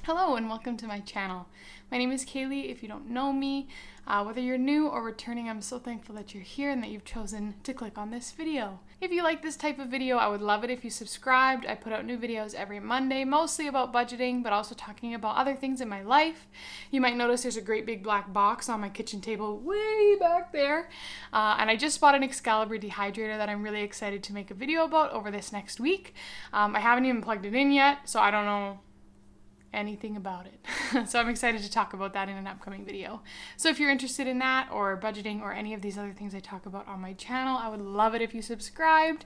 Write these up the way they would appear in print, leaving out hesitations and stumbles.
Hello and welcome to my channel. My name is Kaylee. If you don't know me, whether you're new or returning, I'm so thankful that you're here and that you've chosen to click on this video. If you like this type of video, I would love it if you subscribed. I put out new videos every Monday, mostly about budgeting, but also talking about other things in my life. You might notice there's a great big black box on my kitchen table way back there. And I just bought an Excalibur dehydrator that I'm really excited to make a video about over this next week. I haven't even plugged it in yet, so I don't know anything about it. So I'm excited to talk about that in an upcoming video. So if you're interested in that or budgeting or any of these other things I talk about on my channel, I would love it if you subscribed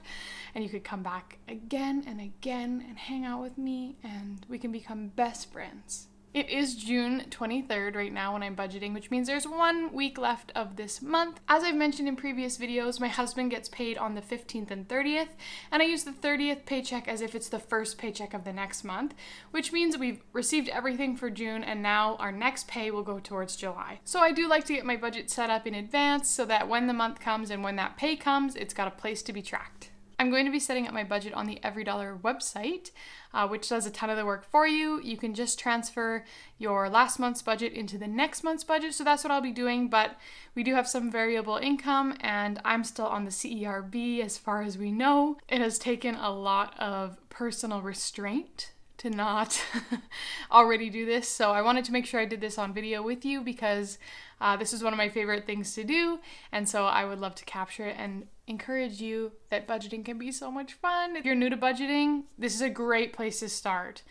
and you could come back again and again and hang out with me and we can become best friends. It is June 23rd right now when I'm budgeting, which means there's 1 week left of this month. As I've mentioned in previous videos, my husband gets paid on the 15th and 30th, and I use the 30th paycheck as if it's the first paycheck of the next month, which means we've received everything for June and now our next pay will go towards July. So I do like to get my budget set up in advance so that when the month comes and when that pay comes, it's got a place to be tracked. I'm going to be setting up my budget on the EveryDollar website, which does a ton of the work for you. You can just transfer your last month's budget into the next month's budget, so that's what I'll be doing, but we do have some variable income, and I'm still on the CERB as far as we know. It has taken a lot of personal restraint to not already do this, so I wanted to make sure I did this on video with you because this is one of my favorite things to do, and so I would love to capture it and encourage you that budgeting can be so much fun. If you're new to budgeting, this is a great place to start,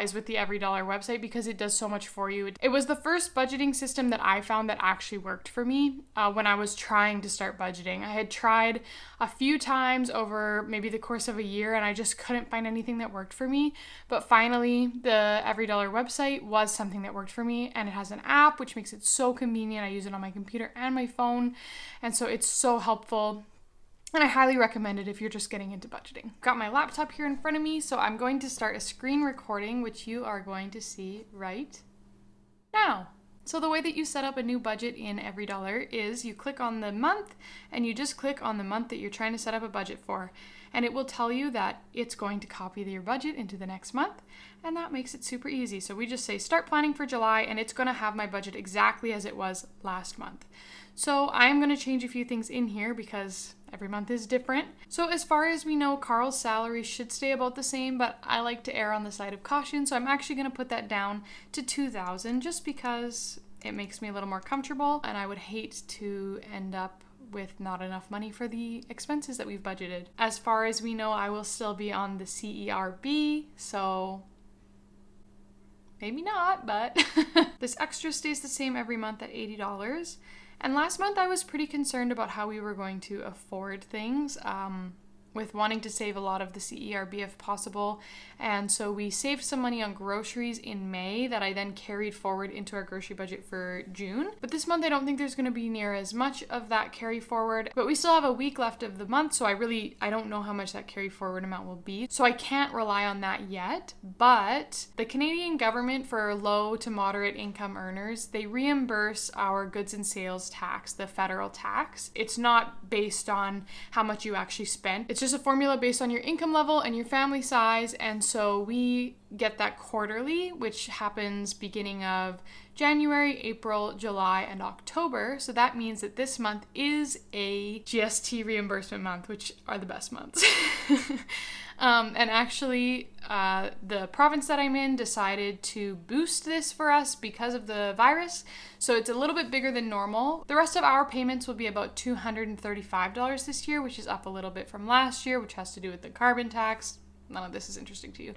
is with the EveryDollar website because it does so much for you. It was the first budgeting system that I found that actually worked for me when I was trying to start budgeting. I had tried a few times over maybe the course of a year and I just couldn't find anything that worked for me. But finally, the EveryDollar website was something that worked for me, and it has an app which makes it so convenient. I use it on my computer and my phone, and so it's so helpful. And I highly recommend it if you're just getting into budgeting. Got my laptop here in front of me, so I'm going to start a screen recording, which you are going to see right now. So the way that you set up a new budget in EveryDollar is you click on the month and you just click on the month that you're trying to set up a budget for. And it will tell you that it's going to copy your budget into the next month, and that makes it super easy. So we just say start planning for July, and it's going to have my budget exactly as it was last month. So I'm going to change a few things in here because every month is different. So as far as we know, Carl's salary should stay about the same, but I like to err on the side of caution, so I'm actually going to put that down to $2,000 just because it makes me a little more comfortable, and I would hate to end up with not enough money for the expenses that we've budgeted. As far as we know, I will still be on the CERB, so maybe not, but this extra stays the same every month at $80. And last month I was pretty concerned about how we were going to afford things, with wanting to save a lot of the CERB if possible. And so we saved some money on groceries in May that I then carried forward into our grocery budget for June. But this month I don't think there's going to be near as much of that carry forward, but we still have a week left of the month, so I don't know how much that carry forward amount will be. So I can't rely on that yet, but the Canadian government, for low to moderate income earners, they reimburse our goods and sales tax, the federal tax. It's not based on how much you actually spent. It's just a formula based on your income level and your family size, and so we get that quarterly, which happens beginning of January, April, July, and October. So that means that this month is a GST reimbursement month, which are the best months. And actually, the province that I'm in decided to boost this for us because of the virus. So it's a little bit bigger than normal. The rest of our payments will be about $235 this year, which is up a little bit from last year, which has to do with the carbon tax. None of this is interesting to you.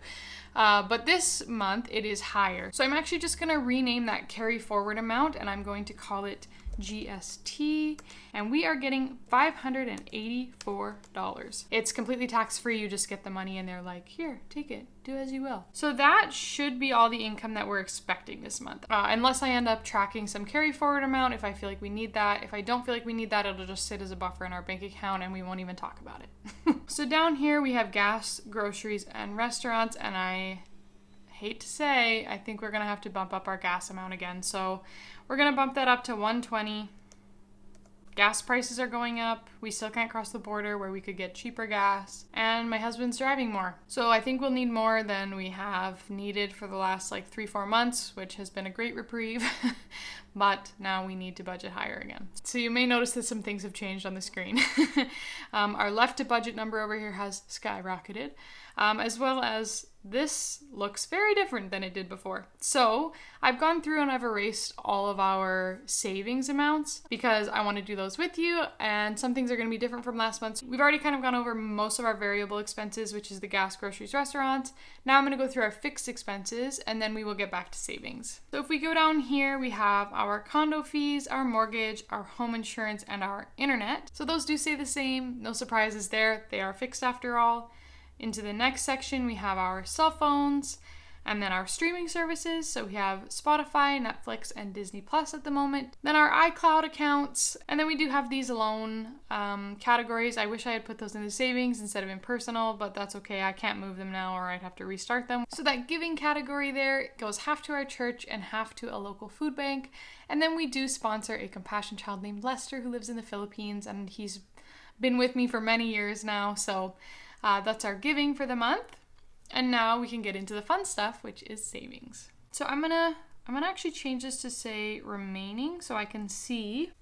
But this month it is higher. So I'm actually just going to rename that carry forward amount, and I'm going to call it GST, and we are getting $584. It's completely tax-free. You just get the money and they're like, here, take it, do as you will. So that should be all the income that we're expecting this month, unless I end up tracking some carry forward amount if I feel like we need that. If I don't feel like we need that, it'll just sit as a buffer in our bank account and we won't even talk about it. So down here we have gas, groceries, and restaurants, and I hate to say, I think we're gonna have to bump up our gas amount again. So we're gonna bump that up to $120. Gas prices are going up. We still can't cross the border where we could get cheaper gas. And my husband's driving more. So I think we'll need more than we have needed for the last like 3-4 months, which has been a great reprieve. But now we need to budget higher again. So you may notice that some things have changed on the screen. Our left to budget number over here has skyrocketed, as well as this looks very different than it did before. So I've gone through and I've erased all of our savings amounts because I want to do those with you, and some things are going to be different from last month. We've already kind of gone over most of our variable expenses, which is the gas, groceries, restaurants. Now I'm going to go through our fixed expenses and then we will get back to savings. So if we go down here, we have our condo fees, our mortgage, our home insurance, and our internet. So those do stay the same. No surprises there. They are fixed after all. Into the next section, we have our cell phones and then our streaming services. So we have Spotify, Netflix, and Disney Plus at the moment. Then our iCloud accounts. And then we do have these alone categories. I wish I had put those in the savings instead of in personal, but that's okay. I can't move them now or I'd have to restart them. So that giving category there goes half to our church and half to a local food bank. And then we do sponsor a compassion child named Lester who lives in the Philippines, and he's been with me for many years now. So that's our giving for the month. And now we can get into the fun stuff, which is savings. So I'm gonna actually change this to say remaining so I can see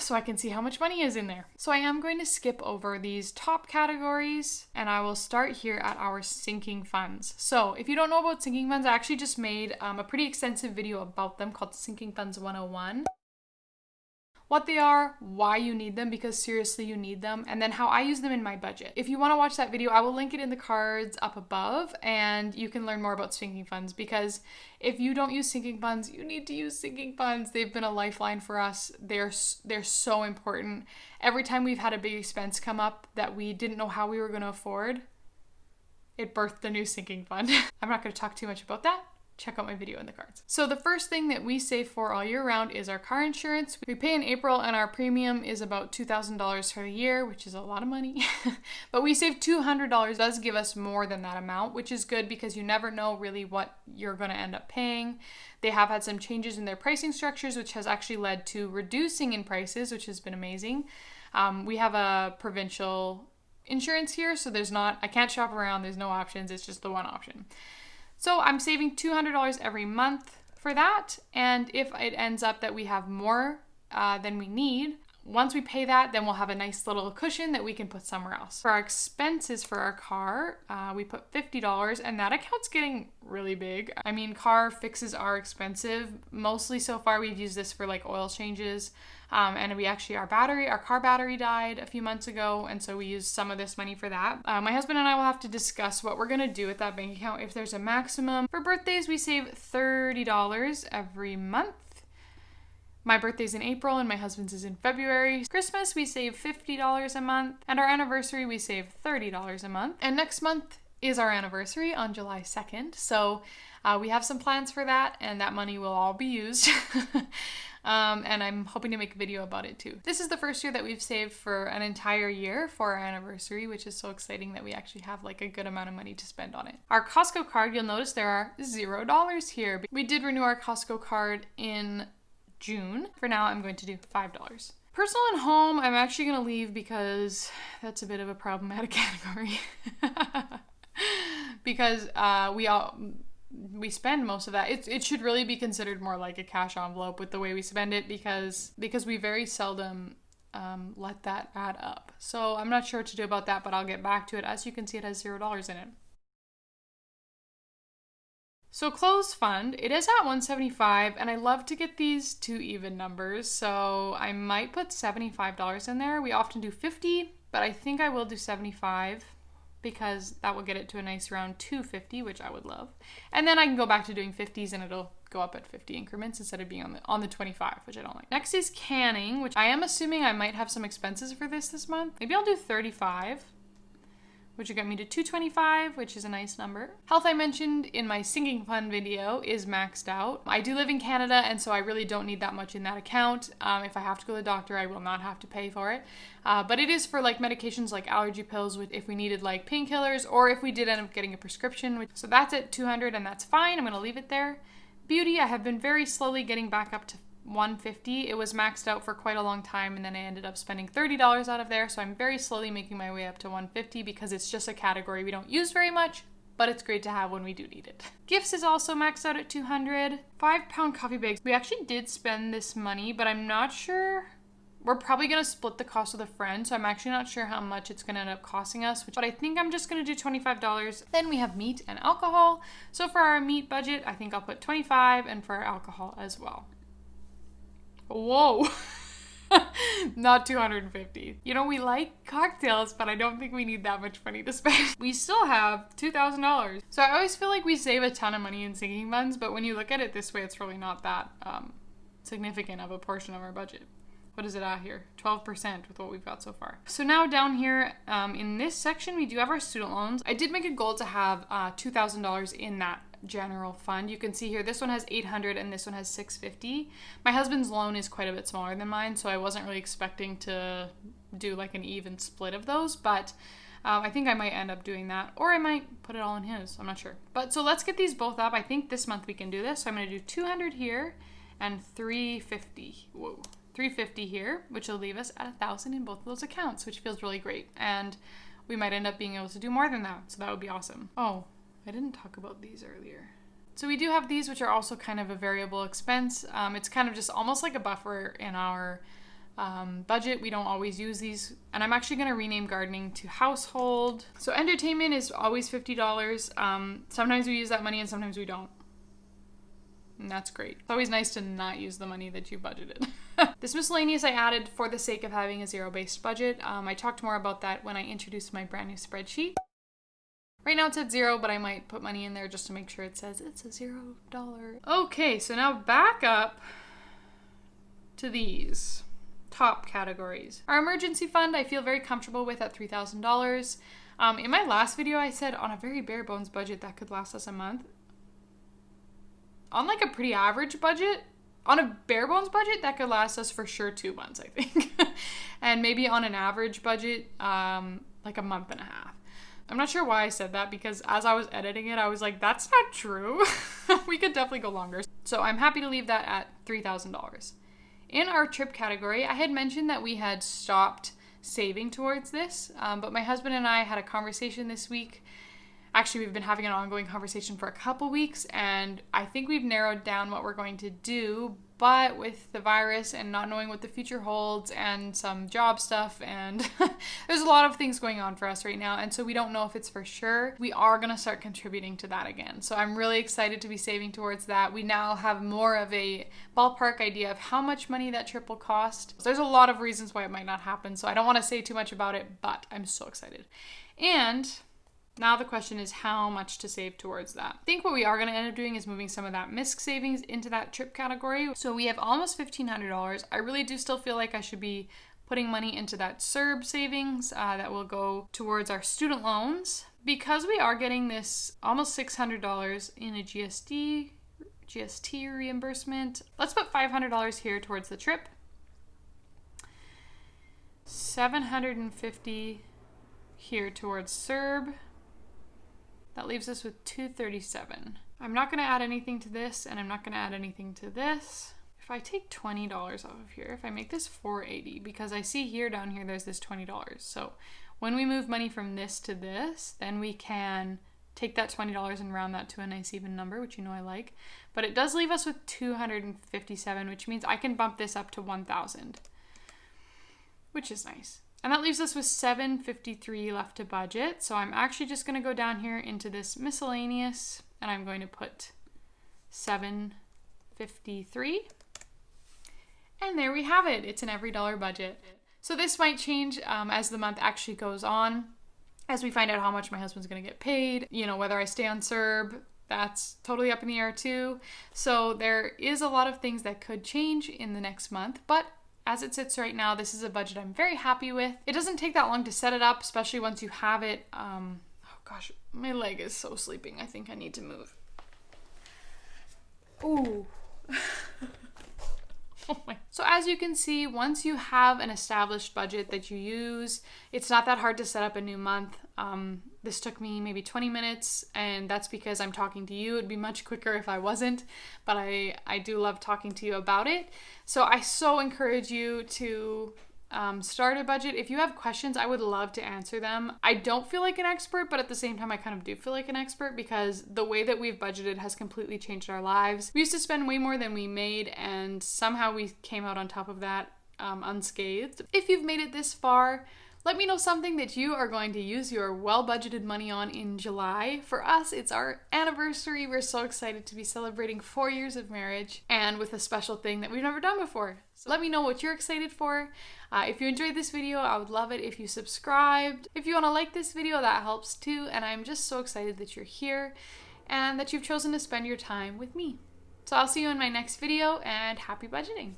how much money is in there. So I am going to skip over these top categories and I will start here at our sinking funds. So if you don't know about sinking funds, I actually just made a pretty extensive video about them called Sinking Funds 101. What they are, why you need them, because seriously you need them, and then how I use them in my budget. If you want to watch that video, I will link it in the cards up above and you can learn more about sinking funds, because if you don't use sinking funds, you need to use sinking funds. They've been a lifeline for us. They're so important. Every time we've had a big expense come up that we didn't know how we were going to afford, it birthed a new sinking fund. I'm not going to talk too much about that. Check out my video in the cards. So the first thing that we save for all year round is our car insurance. We pay in April and our premium is about $2,000 for the year, which is a lot of money. But we save $200. It does give us more than that amount, which is good because you never know really what you're going to end up paying. They have had some changes in their pricing structures, which has actually led to reducing in prices, which has been amazing. We have a provincial insurance here, so I can't shop around. There's no options. It's just the one option. So I'm saving $200 every month for that, and if it ends up that we have more than we need, once we pay that, then we'll have a nice little cushion that we can put somewhere else. For our expenses for our car, we put $50, and that account's getting really big. I mean, car fixes are expensive. Mostly so far we've used this for like oil changes, and our car battery died a few months ago, and so we used some of this money for that. My husband and I will have to discuss what we're gonna do with that bank account if there's a maximum. For birthdays, we save $30 every month. My birthday's in April and my husband's is in February. Christmas, we save $50 a month, and our anniversary, we save $30 a month. And next month is our anniversary on July 2nd, so we have some plans for that, and that money will all be used. And I'm hoping to make a video about it too. This is the first year that we've saved for an entire year for our anniversary, which is so exciting that we actually have like a good amount of money to spend on it. Our Costco card, you'll notice there are $0 here. We did renew our Costco card in June. For now, I'm going to do $5. Personal and home, I'm actually going to leave because that's a bit of a problematic category. Because we spend most of that. It should really be considered more like a cash envelope with the way we spend it, because we very seldom let that add up. So I'm not sure what to do about that, but I'll get back to it. As you can see, it has $0 in it. So clothes fund, it is at $175, and I love to get these two even numbers, so I might put $75 in there. We often do $50, but I think I will do $75 because that will get it to a nice round $250, which I would love. And then I can go back to doing 50s and it'll go up at 50 increments instead of being on the 25, which I don't like. Next is canning, which I am assuming I might have some expenses for this month. Maybe I'll do $35. Which will get me to $225, which is a nice number. Health, I mentioned in my sinking fund video, is maxed out. I do live in Canada, and so I really don't need that much in that account. If I have to go to the doctor, I will not have to pay for it. But it is for like medications like allergy pills, if we needed like painkillers, or if we did end up getting a prescription. So that's at $200, and that's fine. I'm gonna leave it there. Beauty, I have been very slowly getting back up to $150. It was maxed out for quite a long time, and then I ended up spending $30 out of there. So I'm very slowly making my way up to $150 because it's just a category we don't use very much, but it's great to have when we do need it. Gifts is also maxed out at $200. 5-pound coffee bags. We actually did spend this money, but I'm not sure. We're probably going to split the cost with a friend, so I'm actually not sure how much it's going to end up costing us, but I think I'm just going to do $25. Then we have meat and alcohol. So for our meat budget, I think I'll put $25, and for our alcohol as well. Whoa. Not $250. You know, we like cocktails, but I don't think we need that much money to spend. We still have $2,000. So I always feel like we save a ton of money in sinking funds, but when you look at it this way, it's really not that significant of a portion of our budget. What is it at here? 12% with what we've got so far. So now down here in this section, we do have our student loans. I did make a goal to have $2,000 in that general fund. You can see here, this one has $800 and this one has $650. My husband's loan is quite a bit smaller than mine, so I wasn't really expecting to do like an even split of those, but I think I might end up doing that, or I might put it all in his. I'm not sure. But so let's get these both up. I think this month we can do this. So I'm going to do 200 here and 350. Whoa. 350 here, which will leave us at 1,000 in both of those accounts, which feels really great. And we might end up being able to do more than that, so that would be awesome. Oh, I didn't talk about these earlier. So we do have these, which are also kind of a variable expense. It's kind of just almost like a buffer in our budget. We don't always use these. And I'm actually going to rename gardening to household. So entertainment is always $50. Sometimes we use that money and sometimes we don't. And that's great. It's always nice to not use the money that you budgeted. This miscellaneous I added for the sake of having a zero-based budget. I talked more about that when I introduced my brand new spreadsheet. Right now it's at $0, but I might put money in there just to make sure it says it's a $0. Okay, so now back up to these top categories. Our emergency fund I feel very comfortable with at $3,000. In my last video I said on a very bare bones budget that could last us a month. On like a pretty average budget, on a bare bones budget, that could last us for sure 2 months, I think. And maybe on an average budget, like a month and a half. I'm not sure why I said that, because as I was editing it, I was like, that's not true. We could definitely go longer. So I'm happy to leave that at $3,000. In our trip category, I had mentioned that we had stopped saving towards this, but my husband and I had a conversation this week. Actually, we've been having an ongoing conversation for a couple weeks, and I think we've narrowed down what we're going to do, but with the virus and not knowing what the future holds and some job stuff, and there's a lot of things going on for us right now, and so we don't know if it's for sure. We are going to start contributing to that again, so I'm really excited to be saving towards that. We now have more of a ballpark idea of how much money that trip will cost. There's a lot of reasons why it might not happen, so I don't want to say too much about it, but I'm so excited. And now the question is how much to save towards that. I think what we are going to end up doing is moving some of that MISC savings into that trip category. So we have almost $1,500. I really do still feel like I should be putting money into that CERB savings that will go towards our student loans. Because we are getting this almost $600 in a GST reimbursement, let's put $500 here towards the trip. $750 here towards CERB. That leaves us with $237. I'm not going to add anything to this, and I'm not going to add anything to this. If I take $20 off of here, if I make this $480, because I see here down here there's this $20. So when we move money from this to this, then we can take that $20 and round that to a nice even number, which you know I like. But it does leave us with $257, which means I can bump this up to $1,000, which is nice. And that leaves us with $753 left to budget. So I'm actually just going to go down here into this miscellaneous, and I'm going to put $753. And there we have it. It's an every dollar budget. So this might change as the month actually goes on, as we find out how much my husband's going to get paid, you know, whether I stay on CERB. That's totally up in the air too. So there is a lot of things that could change in the next month, but as it sits right now, this is a budget I'm very happy with. It doesn't take that long to set it up, especially once you have it. Oh gosh, my leg is so sleeping. I think I need to move. Ooh. Oh my. So as you can see, once you have an established budget that you use, it's not that hard to set up a new month. This took me maybe 20 minutes, and that's because I'm talking to you. It'd be much quicker if I wasn't, but I do love talking to you about it. So I so encourage you to start a budget. If you have questions, I would love to answer them. I don't feel like an expert, but at the same time, I kind of do feel like an expert because the way that we've budgeted has completely changed our lives. We used to spend way more than we made, and somehow we came out on top of that unscathed. If you've made it this far, let me know something that you are going to use your well-budgeted money on in July. For us, it's our anniversary. We're so excited to be celebrating 4 years of marriage and with a special thing that we've never done before. So let me know what you're excited for. If you enjoyed this video, I would love it if you subscribed. If you want to like this video, that helps too. And I'm just so excited that you're here and that you've chosen to spend your time with me. So I'll see you in my next video, and happy budgeting.